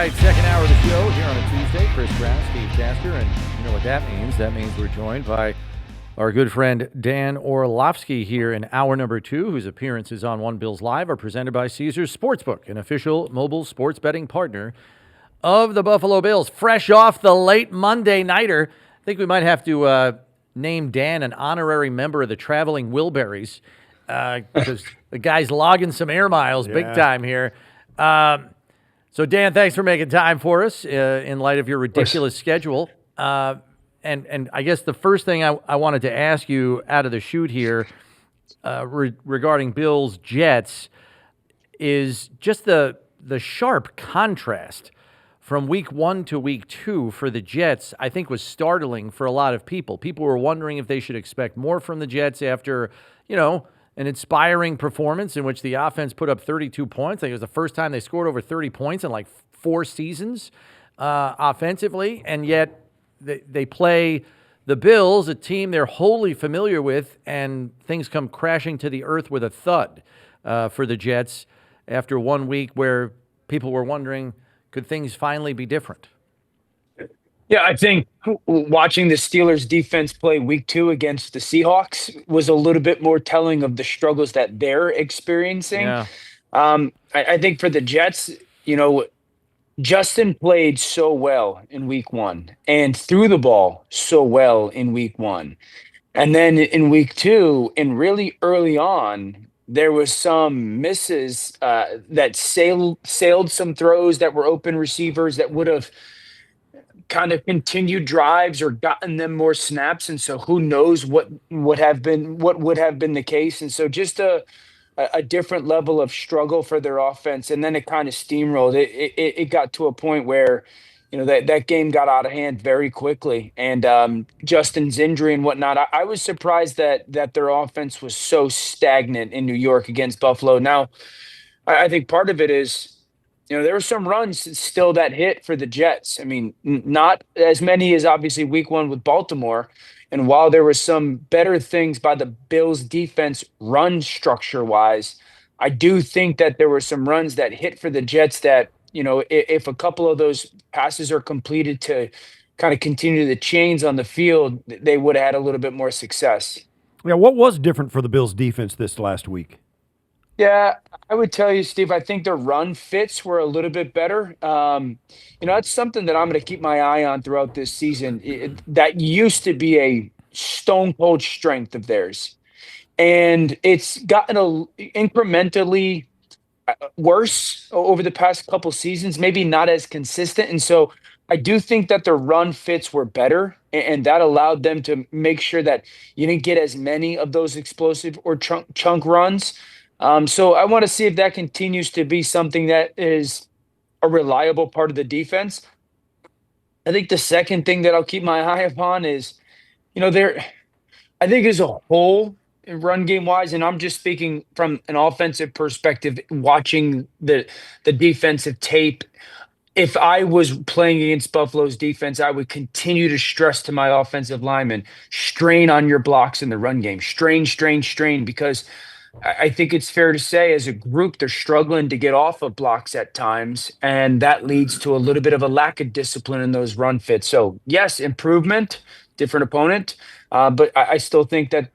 right, second hour of the show here on a Tuesday. Chris Brown, Steve Tasker, and you know what that means. That means we're joined by our good friend Dan Orlovsky here in hour number 2, whose appearances on One Bills Live are presented by Caesars Sportsbook, an official mobile sports betting partner of the Buffalo Bills. Fresh off the late Monday nighter, I think we might have to name Dan an honorary member of the Traveling Wilburys because the guy's logging some air miles big time here. So, Dan, thanks for making time for us in light of your ridiculous schedule. And I guess the first thing I wanted to ask you out of the chute here regarding Bills Jets is just the sharp contrast from week 1 to week 2 for the Jets. I think was startling for a lot of people. People were wondering if they should expect more from the Jets after, an inspiring performance in which the offense put up 32 points. I think it was the first time they scored over 30 points in like 4 seasons offensively, and yet they play the Bills, a team they're wholly familiar with, and things come crashing to the earth with a thud for the Jets after 1 week where people were wondering, could things finally be different? Yeah, I think watching the Steelers defense play week 2 against the Seahawks was a little bit more telling of the struggles that they're experiencing. Yeah. I think for the Jets, Justin played so well in week 1 and threw the ball so well in week 1. And then in week 2, and really early on, there was some misses that sailed some throws that were open receivers that would have kind of continued drives or gotten them more snaps. And so who knows what would have been the case. And so just a different level of struggle for their offense. And then it kind of steamrolled. It got to a point where, that game got out of hand very quickly. And Justin's injury and whatnot, I was surprised that their offense was so stagnant in New York against Buffalo. Now, I think part of it is, there were some runs still that hit for the Jets. I mean, not as many as obviously week 1 with Baltimore. And while there were some better things by the Bills defense run structure wise, I do think that there were some runs that hit for the Jets that, if a couple of those passes are completed to kind of continue the chains on the field, they would have had a little bit more success. Yeah, what was different for the Bills defense this last week? Yeah, I would tell you, Steve, I think their run fits were a little bit better. It's something that I'm going to keep my eye on throughout this season. That used to be a stone cold strength of theirs. And it's gotten incrementally worse over the past couple seasons, maybe not as consistent. And so I do think that their run fits were better, and that allowed them to make sure that you didn't get as many of those explosive or chunk runs. So I want to see if that continues to be something that is a reliable part of the defense. I think the second thing that I'll keep my eye upon is, I think as a whole, run game wise, and I'm just speaking from an offensive perspective, watching the defensive tape. If I was playing against Buffalo's defense, I would continue to stress to my offensive linemen, strain on your blocks in the run game, strain, because I think it's fair to say as a group, they're struggling to get off of blocks at times, and that leads to a little bit of a lack of discipline in those run fits. So yes, improvement, different opponent, but I still think that,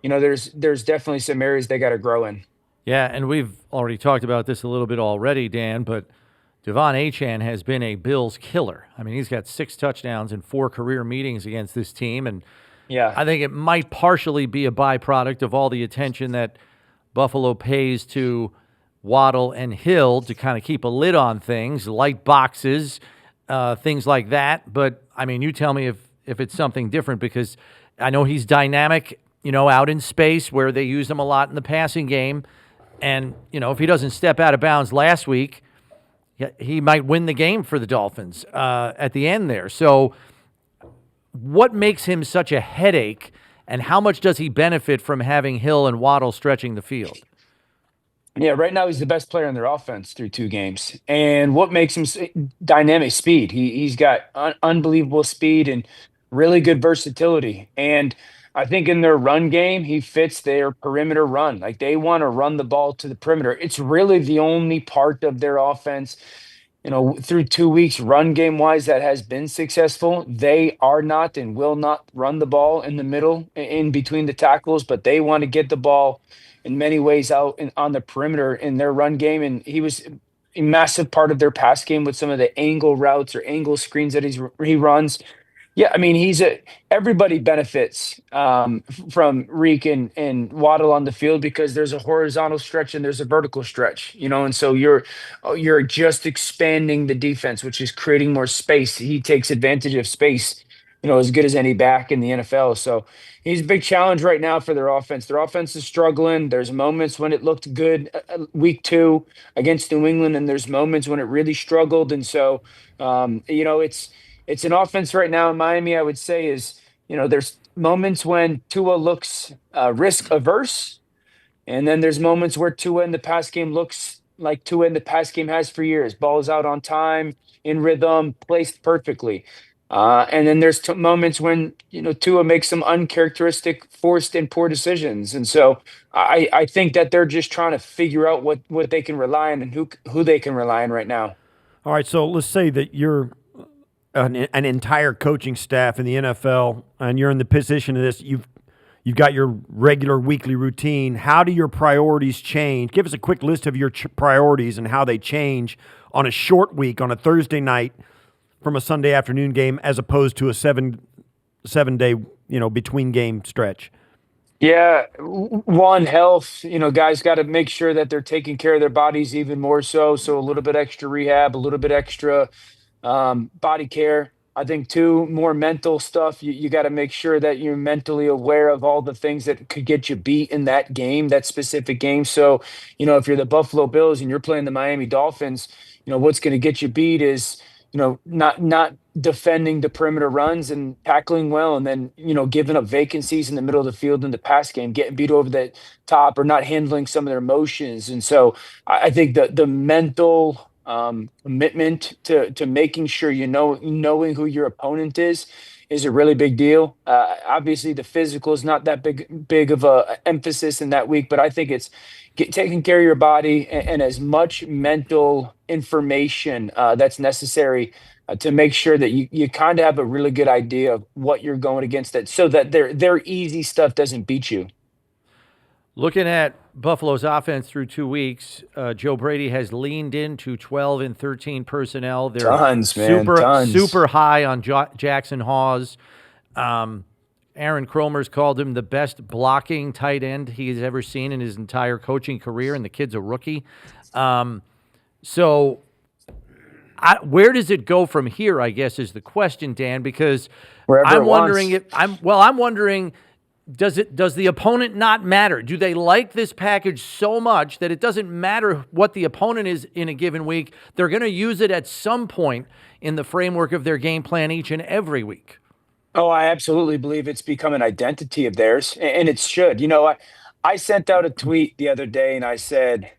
there's definitely some areas they got to grow in. Yeah, and we've already talked about this a little bit already, Dan, but Devon Achane has been a Bills killer. I mean, he's got 6 touchdowns in 4 career meetings against this team, and yeah, I think it might partially be a byproduct of all the attention that Buffalo pays to Waddle and Hill to kind of keep a lid on things, light boxes, things like that. But, I mean, you tell me if it's something different, because I know he's dynamic, out in space where they use him a lot in the passing game. And, if he doesn't step out of bounds last week, he might win the game for the Dolphins at the end there. So what makes him such a headache? And how much does he benefit from having Hill and Waddle stretching the field? Yeah, right now he's the best player in their offense through 2 games. And what makes him dynamic speed? He's got unbelievable speed and really good versatility. And I think in their run game, he fits their perimeter run. Like, they want to run the ball to the perimeter. It's really the only part of their offense through 2 weeks, run game wise, that has been successful. They are not and will not run the ball in the middle, in between the tackles, but they want to get the ball in many ways out on the perimeter in their run game. And he was a massive part of their pass game with some of the angle routes or angle screens that he runs. Yeah, I mean, everybody benefits from Reek and Waddle on the field because there's a horizontal stretch and there's a vertical stretch, and so you're just expanding the defense, which is creating more space. He takes advantage of space, as good as any back in the NFL. So he's a big challenge right now for their offense. Their offense is struggling. There's moments when it looked good week 2 against New England, and there's moments when it really struggled. And so, it's an offense right now in Miami, I would say, there's moments when Tua looks risk averse, and then there's moments where Tua in the pass game looks like Tua in the pass game has for years. Ball is out on time, in rhythm, placed perfectly. And then there's moments when Tua makes some uncharacteristic, forced and poor decisions. And so I think that they're just trying to figure out what they can rely on and who they can rely on right now. All right, so let's say that you're an entire coaching staff in the NFL, and you're in the position of this. You've got your regular weekly routine. How do your priorities change? Give us a quick list of your priorities and how they change on a short week, on a Thursday night, from a Sunday afternoon game, as opposed to a seven-day between game stretch. Yeah, one, health. Guys got to make sure that they're taking care of their bodies even more so. So a little bit extra rehab, a little bit extra body care. I think 2, more mental stuff. You got to make sure that you're mentally aware of all the things that could get you beat in that game, that specific game. So, if you're the Buffalo Bills and you're playing the Miami Dolphins, what's going to get you beat is, not defending the perimeter runs and tackling well, and then, giving up vacancies in the middle of the field in the pass game, getting beat over the top, or not handling some of their emotions. And so I think the mental commitment to making sure knowing who your opponent is a really big deal. Obviously, the physical is not that big of a emphasis in that week, but I think it's taking care of your body and as much mental information that's necessary to make sure that you kind of have a really good idea of what you're going against, that so that their easy stuff doesn't beat you. Looking at Buffalo's offense through 2 weeks, Joe Brady has leaned into 12 and 13 personnel. They're Tons, man, tons. super high on Jackson Hawes. Aaron Kromer's called him the best blocking tight end he has ever seen in his entire coaching career, and the kid's a rookie. So where does it go from here, I guess, is the question, Dan, because I'm wondering does the opponent not matter? Do they like this package so much that it doesn't matter what the opponent is in a given week? They're going to use it at some point in the framework of their game plan each and every week. Oh, I absolutely believe it's become an identity of theirs, and it should. I sent out a tweet the other day, and I said,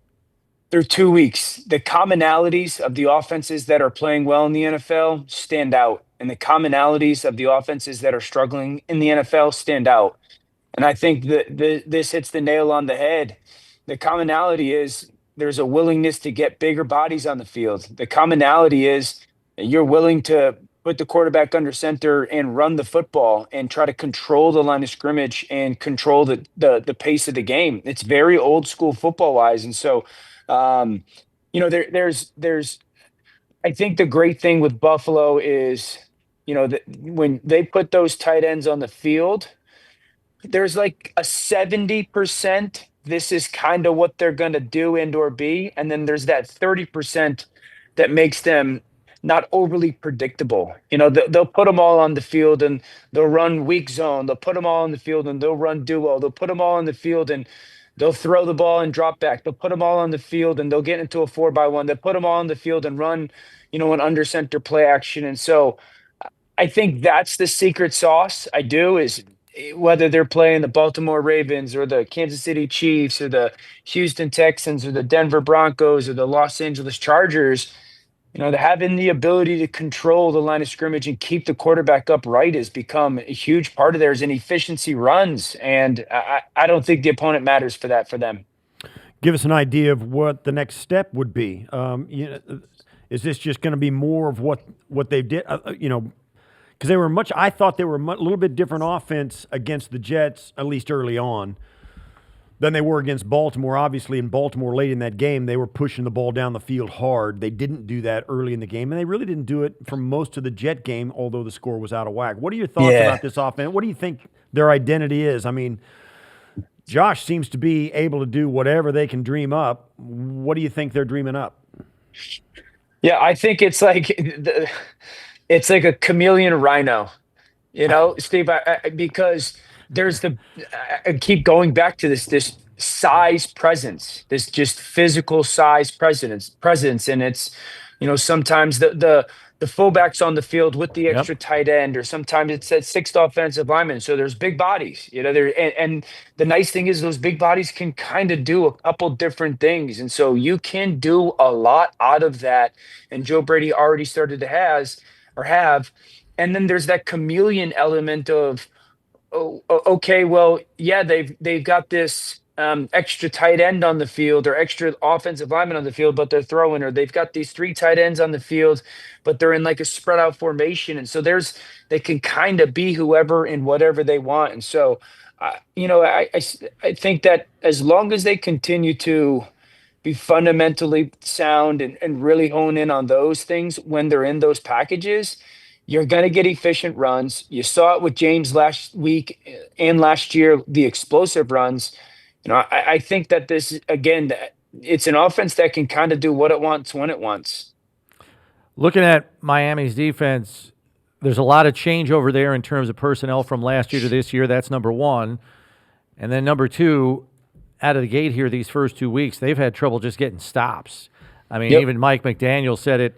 through 2 weeks, the commonalities of the offenses that are playing well in the NFL stand out, and the commonalities of the offenses that are struggling in the NFL stand out. And I think that this hits the nail on the head. The commonality is there's a willingness to get bigger bodies on the field. The commonality is you're willing to put the quarterback under center and run the football and try to control the line of scrimmage and control the pace of the game. It's very old school football wise. And so, there's I think the great thing with Buffalo is, that when they put those tight ends on the field, there's like a 70%. This is kind of what they're going to do and or be. And then there's that 30% that makes them not overly predictable. They'll put them all on the field and they'll run weak zone. They'll put them all on the field and they'll run duo. They'll put them all on the field and they'll throw the ball and drop back. They'll put them all on the field and they'll get into a 4-by-1. They'll put them all on the field and run, an under center play action. And so I think that's the secret sauce. I do, is whether they're playing the Baltimore Ravens or the Kansas City Chiefs or the Houston Texans or the Denver Broncos or the Los Angeles Chargers, having the ability to control the line of scrimmage and keep the quarterback upright has become a huge part of theirs, and efficiency runs. And I don't think the opponent matters for them. Give us an idea of what the next step would be. Is this just going to be more of what they did? Because they were I thought they were a little bit different offense against the Jets, at least early on, than they were against Baltimore. Obviously, in Baltimore late in that game, they were pushing the ball down the field hard. They didn't do that early in the game, and they really didn't do it for most of the Jet game, although the score was out of whack. What are your thoughts about this offense? What do you think their identity is? I mean, Josh seems to be able to do whatever they can dream up. What do you think they're dreaming up? Yeah, I think it's like a chameleon rhino, Steve, because there's I keep going back to this size presence, this just physical size presence, and it's, sometimes the fullback's on the field with the extra tight end, or sometimes it's that sixth offensive lineman. So there's big bodies, and the nice thing is those big bodies can kind of do a couple different things. And so you can do a lot out of that. And Joe Brady already started to have. And then there's that chameleon element of, okay, well, yeah, they've got this extra tight end on the field, or extra offensive lineman on the field, but they're throwing, or they've got these three tight ends on the field, but they're in like a spread out formation. And so they can kind of be whoever and whatever they want. And so, I think that as long as they continue to be fundamentally sound and really hone in on those things when they're in those packages, you're going to get efficient runs. You saw it with James last week and last year, the explosive runs. I think that this, again, it's an offense that can kind of do what it wants when it wants. Looking at Miami's defense, there's a lot of change over there in terms of personnel from last year to this year. That's number one. And then number two, out of the gate here, these first 2 weeks, they've had trouble just getting stops. I mean, even Mike McDaniel said it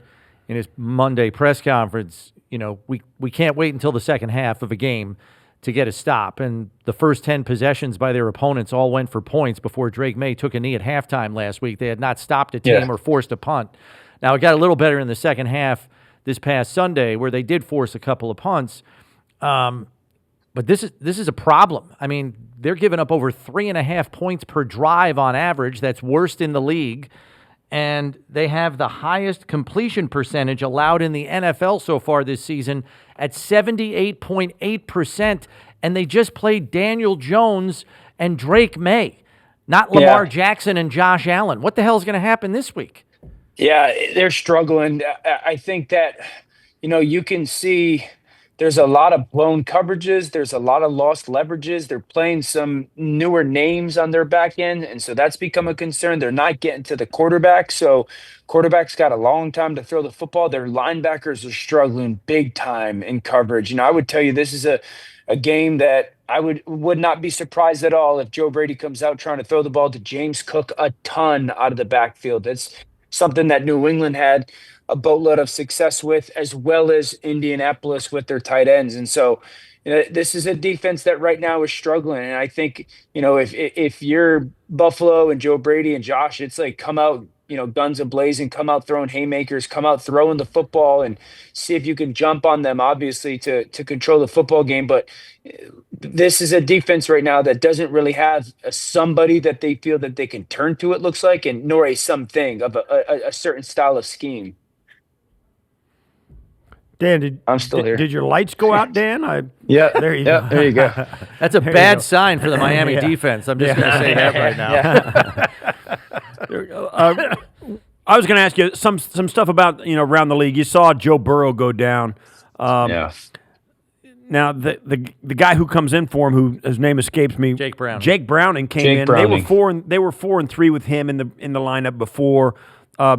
in his Monday press conference. We can't wait until the second half of a game to get a stop. And the first 10 possessions by their opponents all went for points before Drake May took a knee at halftime last week. They had not stopped a team or forced a punt. Now, it got a little better in the second half this past Sunday, where they did force a couple of punts. But this is a problem. I mean, they're giving up over 3.5 points per drive on average. That's worst in the league. And they have the highest completion percentage allowed in the NFL so far this season at 78.8%. And they just played Daniel Jones and Drake May, not Lamar Jackson and Josh Allen. What the hell is going to happen this week? Yeah, they're struggling. I think that, you can see there's a lot of blown coverages. There's a lot of lost leverages. They're playing some newer names on their back end, and so that's become a concern. They're not getting to the quarterback, so quarterback's got a long time to throw the football. Their linebackers are struggling big time in coverage. I would tell you this is a game that I would not be surprised at all if Joe Brady comes out trying to throw the ball to James Cook a ton out of the backfield. That's something that New England had a boatload of success with, as well as Indianapolis with their tight ends. And so, this is a defense that right now is struggling. And I think, if you're Buffalo and Joe Brady and Josh, it's like, come out, guns a-blazing, come out throwing haymakers, come out throwing the football, and see if you can jump on them, obviously, to control the football game. But this is a defense right now that doesn't really have somebody that they feel that they can turn to, it looks like, and nor a something of a certain style of scheme. Dan, I'm still here. Did your lights go out, Dan? There you go. There you go. That's a bad sign for the Miami defense. I'm just going to say that right now. I was going to ask you some stuff about around the league. You saw Joe Burrow go down. Now the guy who comes in for him, whose name escapes me, Jake Browning came in. Browning. They were 4-3 with him in the lineup before.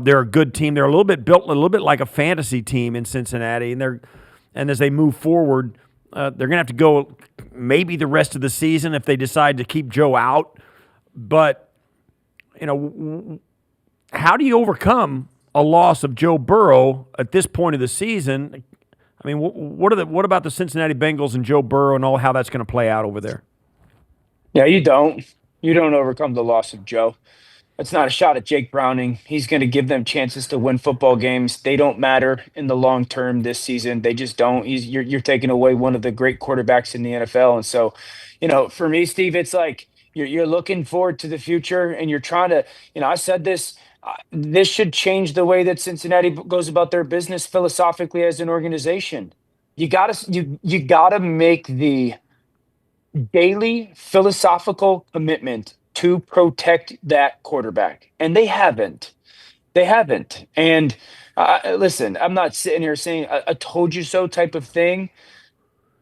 They're a good team. They're built a little bit like a fantasy team in Cincinnati, and as they move forward, they're going to have to go maybe the rest of the season if they decide to keep Joe out. But how do you overcome a loss of Joe Burrow at this point of the season? I mean, what about the Cincinnati Bengals and Joe Burrow and how that's going to play out over there? Yeah, you don't overcome the loss of Joe. It's not a shot at Jake Browning. He's going to give them chances to win football games. They don't matter in the long term this season. They just don't. You're taking away one of the great quarterbacks in the NFL. And so, for me, Steve, it's like you're looking forward to the future, and you're trying to, I said this This should change the way that Cincinnati goes about their business philosophically as an organization. You gotta make the daily philosophical commitment to protect that quarterback, and they haven't. They haven't. And listen, I'm not sitting here saying a told you so type of thing,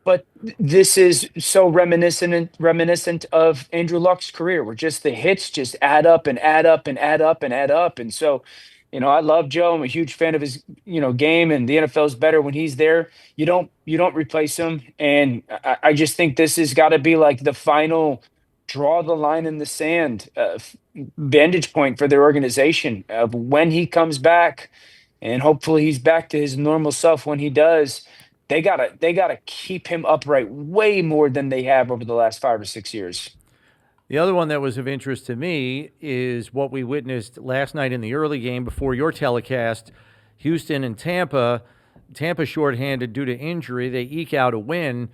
but this is so reminiscent of Andrew Luck's career, where just the hits just add up and add up and add up and add up. And so, I love Joe. I'm a huge fan of his, game, and the NFL is better when he's there. You don't replace him. And I just think this has got to be like the final draw the line in the sand vantage point for their organization of when he comes back, and hopefully he's back to his normal self when he does. They gotta keep him upright way more than they have over the last 5 or 6 years. The other one that was of interest to me is what we witnessed last night in the early game before your telecast. Houston and Tampa. Tampa shorthanded due to injury. They eke out a win.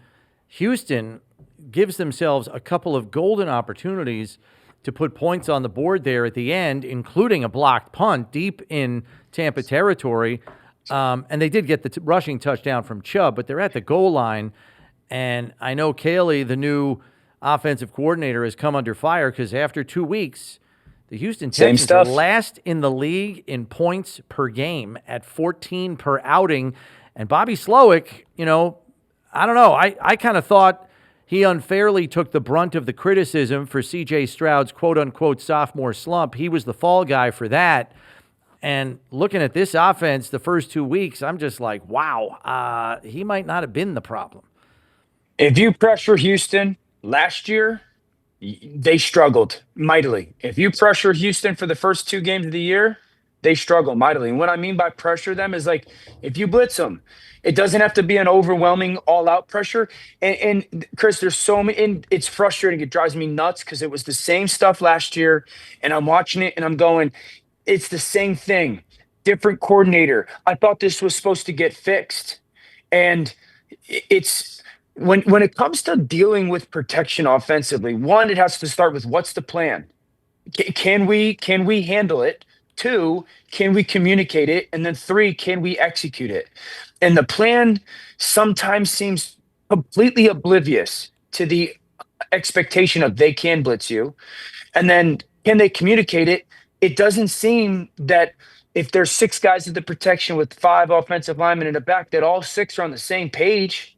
Houston gives themselves a couple of golden opportunities to put points on the board there at the end, including a blocked punt deep in Tampa territory. And they did get the rushing touchdown from Chubb, but they're at the goal line. And I know Caley, the new offensive coordinator, has come under fire because after 2 weeks, the Houston Texans are last in the league in points per game at 14 per outing. And Bobby Slowick, I don't know. I kind of thought he unfairly took the brunt of the criticism for C.J. Stroud's quote-unquote sophomore slump. He was the fall guy for that. And looking at this offense the first 2 weeks, I'm just like, wow, he might not have been the problem. If you pressure Houston last year, they struggled mightily. If you pressure Houston for the first 2 games of the year, they struggle mightily. And what I mean by pressure them is like if you blitz them, it doesn't have to be an overwhelming all-out pressure. And Chris, there's so many, and it's frustrating. It drives me nuts because it was the same stuff last year, and I'm watching it and I'm going, it's the same thing, different coordinator. I thought this was supposed to get fixed. And it's when it comes to dealing with protection offensively, one, it has to start with what's the plan? Can we handle it? Two, can we communicate it? And then three, can we execute it? And the plan sometimes seems completely oblivious to the expectation of they can blitz you. And then can they communicate it? It doesn't seem that if there's 6 guys at the protection with 5 offensive linemen in the back, that all 6 are on the same page.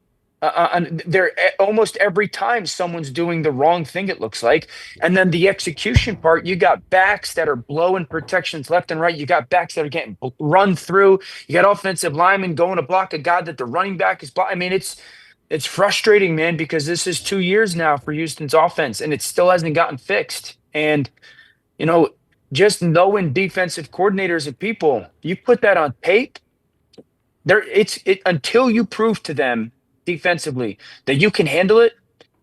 They're almost every time someone's doing the wrong thing, it looks like. And then the execution part, you got backs that are blowing protections left and right. You got backs that are getting run through. You got offensive linemen going to block a guy that the running back is blocking. I mean, it's frustrating, man, because this is 2 years now for Houston's offense, and it still hasn't gotten fixed. And, just knowing defensive coordinators and people, you put that on tape, until you prove to them defensively that you can handle it,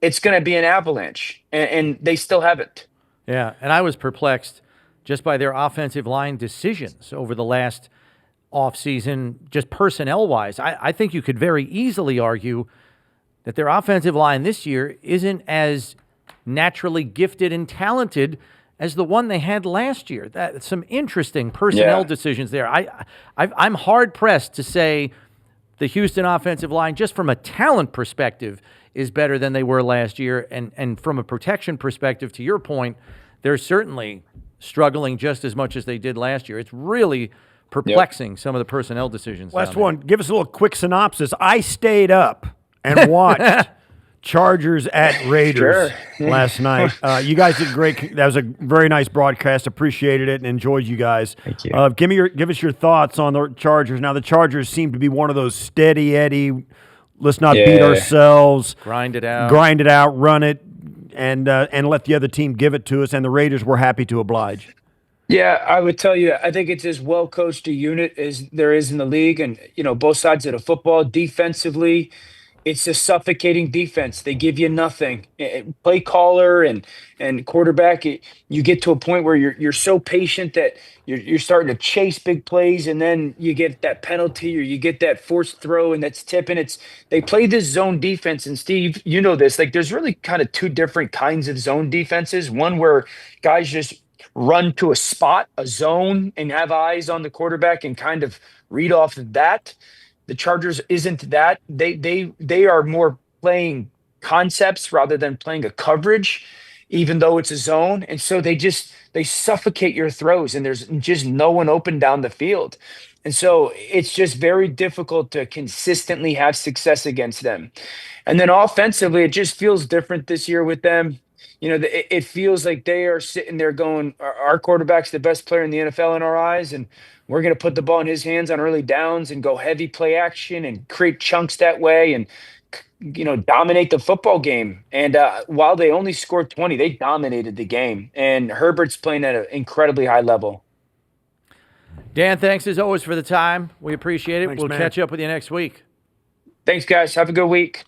it's going to be an avalanche, and they still haven't. Yeah, and I was perplexed just by their offensive line decisions over the last offseason, just personnel-wise. I think you could very easily argue that their offensive line this year isn't as naturally gifted and talented as the one they had last year. That's some interesting personnel decisions there. I'm hard-pressed to say the Houston offensive line, just from a talent perspective, is better than they were last year. And from a protection perspective, to your point, they're certainly struggling just as much as they did last year. It's really perplexing, some of the personnel decisions. Last one. Give us a little quick synopsis. I stayed up and watched Chargers at Raiders last night. You guys did great. That was a very nice broadcast. Appreciated it and enjoyed you guys. Thank you. Give us your thoughts on the Chargers. Now, the Chargers seem to be one of those steady Eddie, let's not beat ourselves. Grind it out, run it, and let the other team give it to us. And the Raiders were happy to oblige. Yeah, I would tell you, I think it's as well coached a unit as there is in the league. And, both sides of the football defensively, it's a suffocating defense. They give you nothing. Play caller and quarterback, you get to a point where you're so patient that you're starting to chase big plays, and then you get that penalty or you get that forced throw and that's tipping. They play this zone defense, and Steve, you know this. Like, there's really kind of 2 different kinds of zone defenses. One where guys just run to a spot, a zone, and have eyes on the quarterback and kind of read off of that. The Chargers isn't that. They are more playing concepts rather than playing a coverage, even though it's a zone. And so they suffocate your throws, and there's just no one open down the field. And so it's just very difficult to consistently have success against them. And then offensively, it just feels different this year with them. It feels like they are sitting there going, our quarterback's the best player in the NFL in our eyes, and we're going to put the ball in his hands on early downs and go heavy play action and create chunks that way and, dominate the football game. And while they only scored 20, they dominated the game. And Herbert's playing at an incredibly high level. Dan, thanks as always for the time. We appreciate it. Thanks, We'll man. catch up with you next week. Thanks, guys. Have a good week.